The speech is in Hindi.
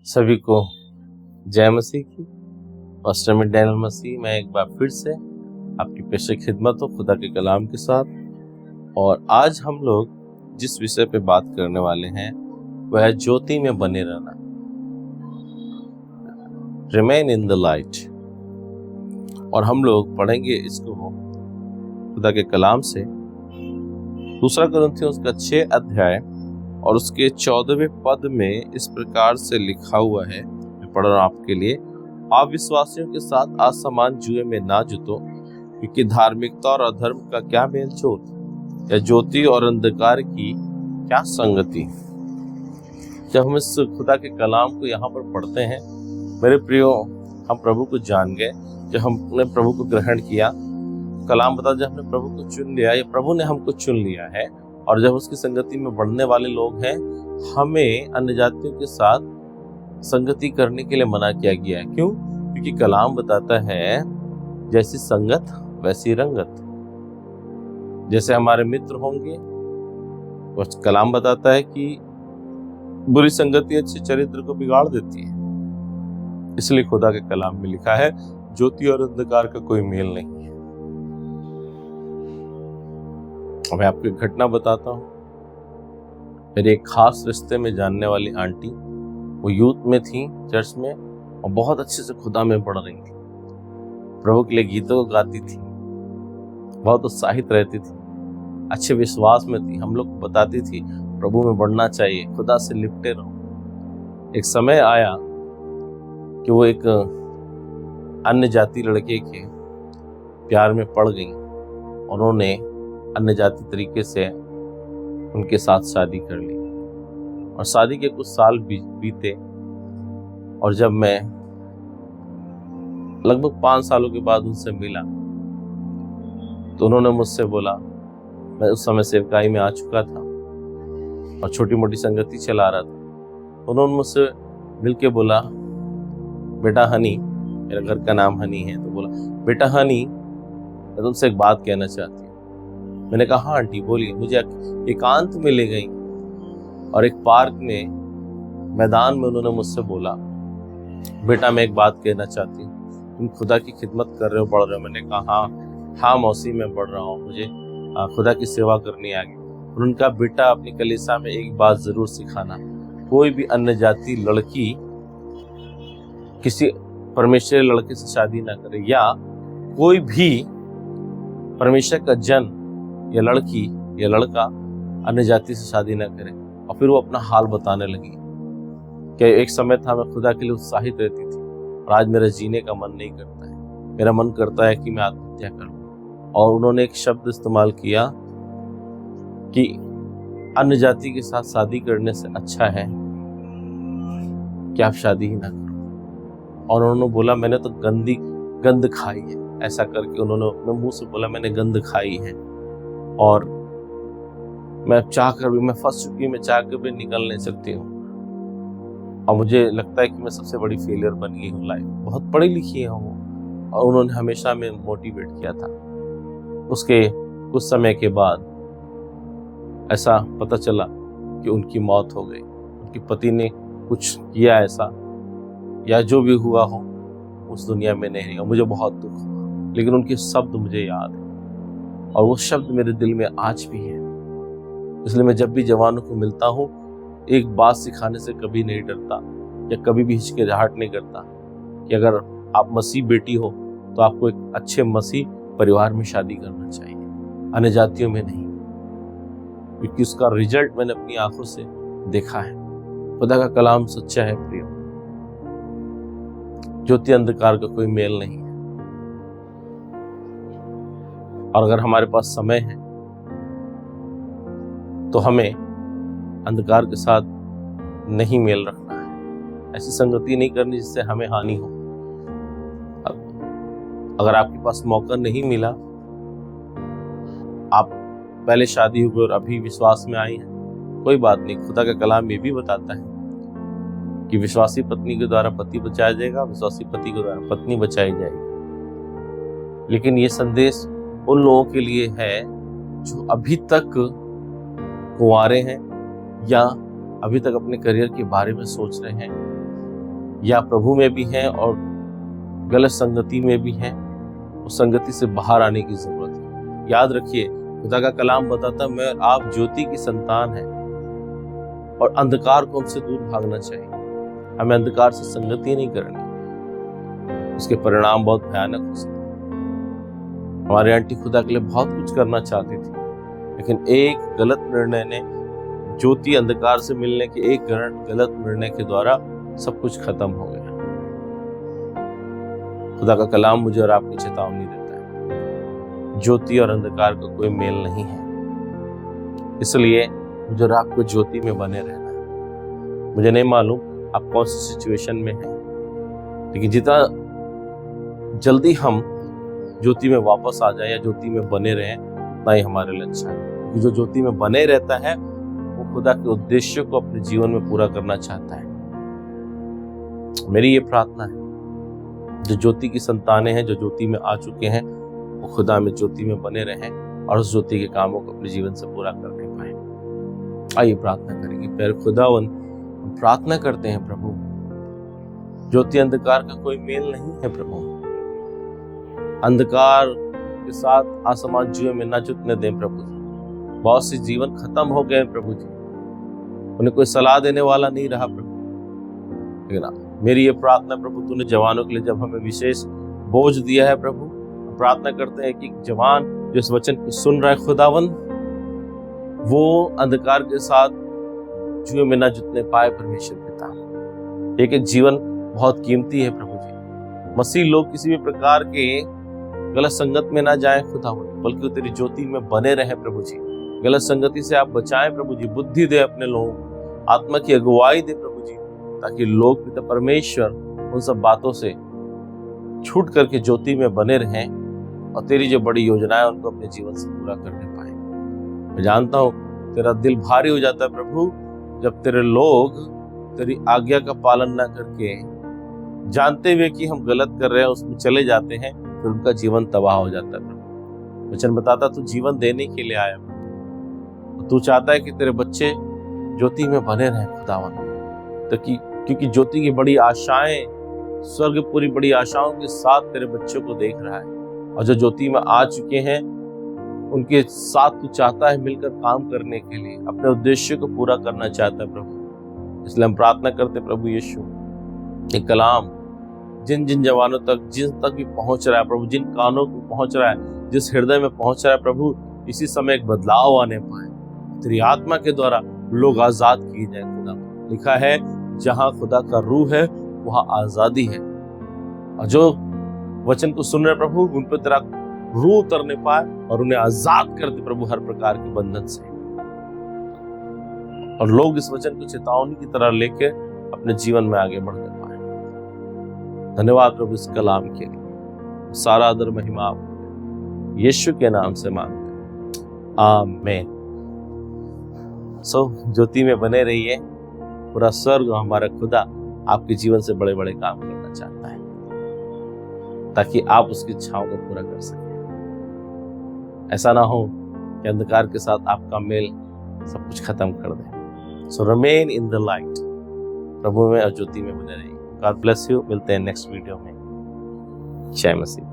सभी को जय मसीह की। पास्टर में डैनियल मसीह मैं एक बार फिर से आपकी पेशे खिदमत हो खुदा के कलाम के साथ। और आज हम लोग जिस विषय पे बात करने वाले हैं वह है ज्योति में बने रहना, रिमेन इन द लाइट। और हम लोग पढ़ेंगे इसको खुदा के कलाम से दूसरा कुरिन्थियों उसका 6 अध्याय और उसके 14वें पद में इस प्रकार से लिखा हुआ है। मैं पढ़ रहा हूं आपके लिए। आप विश्वासियों के साथ असमान जुए में ना जुटो, क्योंकि धार्मिकता और अधर्म का क्या मेलजोल, या ज्योति और अंधकार की क्या संगति। जब हम इस खुदा के कलाम को यहाँ पर पढ़ते हैं मेरे प्रियो, हम प्रभु को जान गए। जब हमने प्रभु को ग्रहण किया, कलाम बता, जब हमने प्रभु को चुन लिया या प्रभु ने हमको चुन लिया है और जब उसकी संगति में बढ़ने वाले लोग हैं, हमें अन्य जातियों के साथ संगति करने के लिए मना किया गया है। क्यों? क्योंकि कलाम बताता है जैसी संगत वैसी रंगत। जैसे हमारे मित्र होंगे, वो कलाम बताता है कि बुरी संगति अच्छे चरित्र को बिगाड़ देती है। इसलिए खुदा के कलाम में लिखा है ज्योति और अंधकार का कोई मेल नहीं है। मैं आपको एक घटना बताता हूँ। मेरे एक खास रिश्ते में जानने वाली आंटी, वो यूथ में थी चर्च में और बहुत अच्छे से खुदा में पढ़ रही थी। प्रभु के लिए गीतों को गाती थी, बहुत उत्साहित रहती थी, अच्छे विश्वास में थी। हम लोग को बताती थी प्रभु में बढ़ना चाहिए, खुदा से लिपटे रहो। एक समय आया कि वो एक अन्य जाति लड़के के प्यार में पड़ गई। उन्होंने अन्य जाति तरीके से उनके साथ शादी कर ली और शादी के कुछ साल बीते। और जब मैं लगभग 5 सालों के बाद उनसे मिला तो उन्होंने मुझसे बोला, मैं उस समय सेवकाई में आ चुका था और छोटी मोटी संगति चला रहा था। उन्होंने मुझसे मिलके बोला, बेटा हनी, मेरा घर का नाम हनी है, तो बोला, बेटा हनी, मैं तुमसे एक बात कहना चाहती हूँ। मैंने कहा, हाँ आंटी बोलिए। मुझे एकांत में ले गई और एक पार्क में मैदान में उन्होंने मुझसे बोला, बेटा मैं एक बात कहना चाहती हूँ, तुम खुदा की खिदमत कर रहे हो, पढ़ रहे हो? मैंने कहा, हाँ मौसी मैं पढ़ रहा हूँ, मुझे खुदा की सेवा करनी आ गई। उनका बेटा अपनी कलीसिया में एक बात जरूर सिखाना, कोई भी अन्य जाति लड़की किसी परमेश्वरी लड़के से शादी ना करे, या कोई भी परमेश्वर का जन या लड़की या लड़का अन्य जाति से शादी ना करे। और फिर वो अपना हाल बताने लगी कि एक समय था मैं खुदा के लिए उत्साहित रहती थी और आज मेरा जीने का मन नहीं करता है, मेरा मन करता है कि मैं आत्महत्या करूं। और उन्होंने एक शब्द इस्तेमाल किया कि अन्य जाति के साथ शादी करने से अच्छा है कि आप शादी ही ना करो। और उन्होंने बोला, मैंने तो गंद खाई है। ऐसा करके उन्होंने अपने मुंह से बोला, मैंने गंद खाई है और मैं चाह कर भी, मैं फंस चुकी, मैं चाह कर भी निकल नहीं सकती हूँ। और मुझे लगता है कि मैं सबसे बड़ी फेलियर बन गई हूँ लाइफ। बहुत पढ़ी लिखी है वो, और उन्होंने हमेशा में मोटिवेट किया था। उसके कुछ समय के बाद ऐसा पता चला कि उनकी मौत हो गई। उनके पति ने कुछ किया ऐसा, या जो भी हुआ हो उस दुनिया में नहीं रहा। मुझे बहुत दुख हुआ, लेकिन उनके शब्द मुझे याद है और वो शब्द मेरे दिल में आज भी है। इसलिए मैं जब भी जवानों को मिलता हूँ, एक बात सिखाने से कभी नहीं डरता या कभी भी हिचकिचाहट नहीं करता कि अगर आप मसीह बेटी हो तो आपको एक अच्छे मसीह परिवार में शादी करना चाहिए, अन्य जातियों में नहीं, क्योंकि उसका रिजल्ट मैंने अपनी आंखों से देखा है। खुदा का कलाम सच्चा है प्रियो, ज्योति अंधकार का कोई मेल नहीं है। और अगर हमारे पास समय है तो हमें अंधकार के साथ नहीं मेल रखना है, ऐसी संगति नहीं करनी जिससे हमें हानि हो। अगर आपके पास मौका नहीं मिला, आप पहले शादी हुई और अभी विश्वास में आई हैं, कोई बात नहीं। खुदा का कलाम ये भी बताता है कि विश्वासी पत्नी के द्वारा पति बचाया जाएगा, विश्वासी पति के द्वारा पत्नी बचाई जाएगी। लेकिन ये संदेश उन लोगों के लिए है जो अभी तक कुंवारे हैं या अभी तक अपने करियर के बारे में सोच रहे हैं या प्रभु में भी हैं और गलत संगति में भी हैं, उस संगति से बाहर आने की जरूरत है। याद रखिए, खुदा का कलाम बताता मैं और आप ज्योति की संतान हैं और अंधकार को हमसे दूर भागना चाहिए। हमें अंधकार से संगति नहीं करनी, उसके परिणाम बहुत भयानक हो सकते हैं। हमारी आंटी खुदा के लिए बहुत कुछ करना चाहती थी, लेकिन एक गलत निर्णय ने, ज्योति अंधकार से मिलने के एक गलत निर्णय के द्वारा सब कुछ खत्म हो गया। खुदा का कलाम मुझे और आपको चेतावनी देता है, ज्योति और अंधकार का कोई मेल नहीं है। इसलिए मुझे और आपको ज्योति में बने रहना है। मुझे नहीं मालूम आप कौन सी सिचुएशन में हैं, लेकिन जितना जल्दी हम ज्योति में वापस आ जाए या ज्योति में बने रहें, उतना ही हमारे लिए अच्छा है। क्योंकि जो ज्योति में बने रहता है वो खुदा के उद्देश्य को अपने जीवन में पूरा करना चाहता है। मेरी ये प्रार्थना है, जो ज्योति की संतानें हैं, जो ज्योति में आ चुके हैं, वो खुदा में ज्योति में बने रहें और उस ज्योति के कामों को अपने जीवन से पूरा कर नहीं पाए। आइए प्रार्थना करेंगे। प्यारे खुदावन, हम प्रार्थना करते हैं प्रभु, ज्योति अंधकार का कोई मेल नहीं है प्रभु। अंधकार के साथ आसमान जुए में न जुटने दें प्रभु जी। बहुत से जीवन खत्म हो गए प्रभु जी, उन्हें कोई सलाह देने वाला नहीं रहा प्रभु। लेकिन मेरी ये प्रार्थना प्रभु, तूने जवानों के लिए जब हमें विशेष बोझ दिया है प्रभु, प्रार्थना करते हैं कि जवान जो इस वचन को सुन रहा है खुदावन, वो अंधकार के साथ जुए में न जुटने पाए परमेश्वर पिता। एक एक जीवन बहुत कीमती है प्रभु जी। मसीह लोग किसी भी प्रकार के गलत संगत में ना जाए खुदावन, बल्कि तेरी ज्योति में बने रहे प्रभु जी। गलत संगति से आप बचाएं प्रभु जी, बुद्धि दे अपने लोगों को, आत्मा की अगुवाई दे प्रभु जी, ताकि लोग पिता परमेश्वर उन सब बातों से छूट करके ज्योति में बने रहें और तेरी जो बड़ी योजना है उनको अपने जीवन से पूरा करने पाए। मैं जानता हूँ तेरा दिल भारी हो जाता है प्रभु, जब तेरे लोग तेरी आज्ञा का पालन ना करके, जानते हुए कि हम गलत कर रहे हैं, उसमें चले जाते हैं, फिर उनका जीवन तबाह हो जाता है प्रभु। वचन बताता तू जीवन देने के लिए आया, तू चाहता है कि तेरे बच्चे ज्योति में बने रहें खुदावन, ताकि क्योंकि ज्योति की बड़ी आशाएं, स्वर्ग पूरी बड़ी आशाओं के साथ तेरे बच्चों को देख रहा है, और जो ज्योति में आ चुके हैं उनके साथ तू चाहता है मिलकर काम करने के लिए, अपने उद्देश्य को पूरा करना चाहता है प्रभु। इसलिए हम प्रार्थना करते प्रभु यीशु, एक कलाम जिन जिन जवानों तक, जिन तक भी पहुंच रहा है प्रभु, जिन कानों को पहुंच रहा है, जिस हृदय में पहुंच रहा है प्रभु, इसी समय एक बदलाव आने पाए, तेरी आत्मा के द्वारा लोग आजाद किए जाए खुदा। लिखा है जहां खुदा का रूह है वहां आजादी है, और जो वचन को सुन रहे प्रभु उन पर तेरा रूह उतरने पाए और उन्हें आजाद कर दे प्रभु हर प्रकार के बंधन से, और लोग इस वचन को चेतावनी की तरह लेकर अपने जीवन में आगे बढ़ने पाए। धन्यवाद प्रभु इस कलाम के लिए, सारा आदर महिमा यीशु के नाम से मांगते हैं, आमीन। ज्योति में बने रहिए। पूरा स्वर्ग हमारा खुदा आपके जीवन से बड़े बड़े काम करना चाहता है, ताकि आप उसकी इच्छाओं को पूरा कर सकें। ऐसा ना हो कि अंधकार के साथ आपका मेल सब कुछ खत्म कर दे। सो रिमेन इन द लाइट, प्रभु में और ज्योति में बने रहिए। God bless you. मिलते हैं नेक्स्ट वीडियो में। जय मसीह।